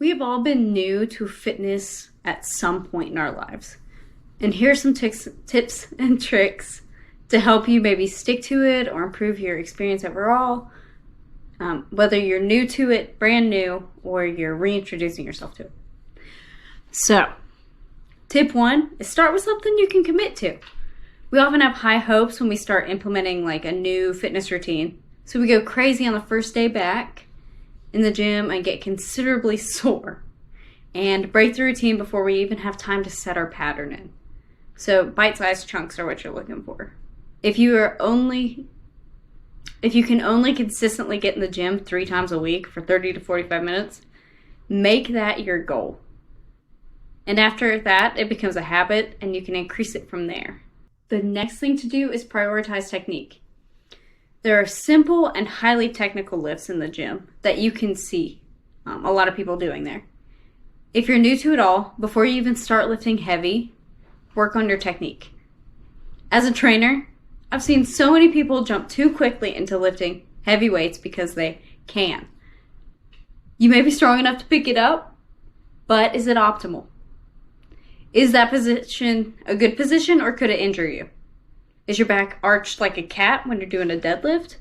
We have all been new to fitness at some point in our lives. And here are some tips and tricks to help you maybe stick to it or improve your experience overall, whether you're new to it, brand new, or you're reintroducing yourself to it. So, tip 1 is start with something you can commit to. We often have high hopes when we start implementing like a new fitness routine. So we go crazy on the first day back in the gym and get considerably sore and break the routine before we even have time to set our pattern in. So bite-sized chunks are what you're looking for. If you can only consistently get in the gym 3 times a week for 30 to 45 minutes, make that your goal. And after that, it becomes a habit and you can increase it from there. The next thing to do is prioritize technique. There are simple and highly technical lifts in the gym that you can see a lot of people doing there. If you're new to it all, before you even start lifting heavy, work on your technique. As a trainer, I've seen so many people jump too quickly into lifting heavy weights because they can. You may be strong enough to pick it up, but is it optimal? Is that position a good position or could it injure you? Is your back arched like a cat when you're doing a deadlift?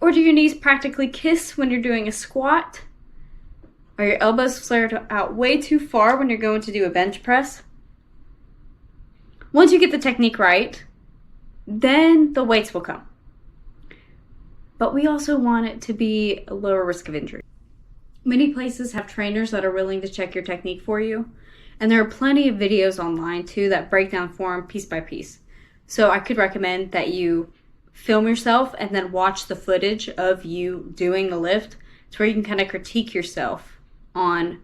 Or do your knees practically kiss when you're doing a squat? Are your elbows flared out way too far when you're going to do a bench press? Once you get the technique right, then the weights will come. But we also want it to be a lower risk of injury. Many places have trainers that are willing to check your technique for you, and there are plenty of videos online too that break down form piece by piece. So I could recommend that you film yourself and then watch the footage of you doing the lift to where you can kind of critique yourself on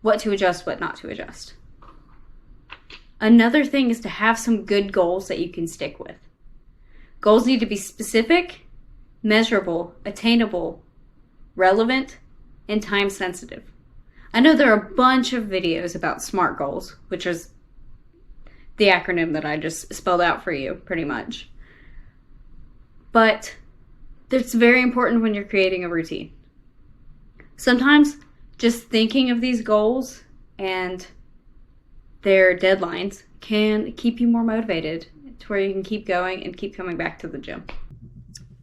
what to adjust, what not to adjust. Another thing is to have some good goals that you can stick with. Goals need to be specific, measurable, attainable, relevant, and time sensitive. I know there are a bunch of videos about SMART goals, which is the acronym that I just spelled out for you, pretty much. But it's very important when you're creating a routine. Sometimes just thinking of these goals and their deadlines can keep you more motivated to where you can keep going and keep coming back to the gym.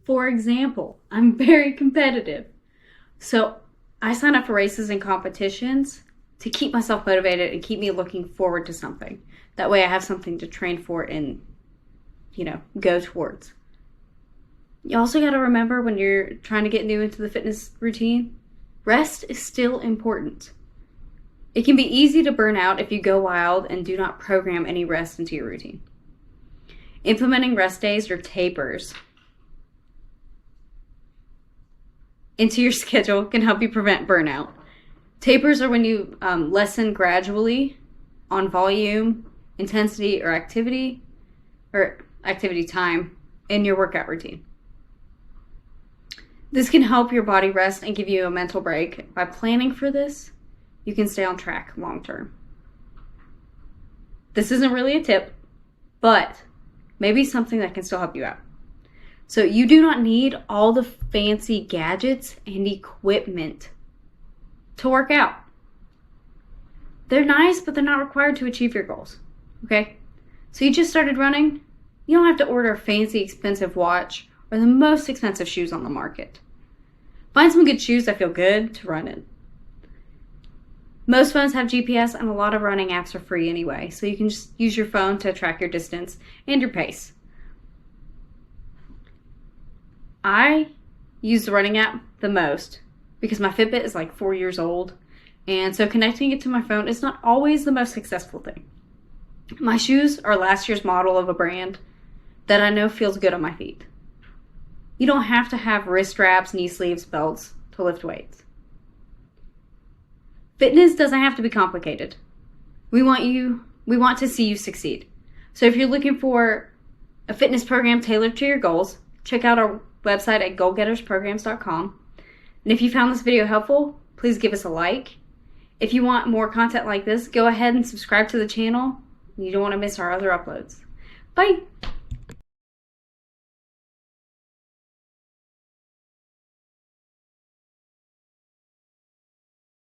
For example, I'm very competitive. So I sign up for races and competitions to keep myself motivated and keep me looking forward to something. That way I have something to train for and, go towards. You also got to remember when you're trying to get new into the fitness routine, rest is still important. It can be easy to burn out if you go wild and do not program any rest into your routine. Implementing rest days or tapers into your schedule can help you prevent burnout. Tapers are when you lessen gradually on volume, intensity, or activity time in your workout routine. This can help your body rest and give you a mental break. By planning for this, you can stay on track long term. This isn't really a tip, but maybe something that can still help you out. So you do not need all the fancy gadgets and equipment to work out. They're nice, but they're not required to achieve your goals. Okay? So you just started running, you don't have to order a fancy expensive watch or the most expensive shoes on the market. Find some good shoes that feel good to run in. Most phones have GPS and a lot of running apps are free anyway, so you can just use your phone to track your distance and your pace. I use the running app the most because my Fitbit is like 4 years old, and so connecting it to my phone is not always the most successful thing. My shoes are last year's model of a brand that I know feels good on my feet. You don't have to have wrist wraps, knee sleeves, belts to lift weights. Fitness doesn't have to be complicated. We want to see you succeed. So if you're looking for a fitness program tailored to your goals, check out our website at goalgettersprograms.com. And if you found this video helpful, please give us a like. If you want more content like this, go ahead and subscribe to the channel. You don't want to miss our other uploads. Bye!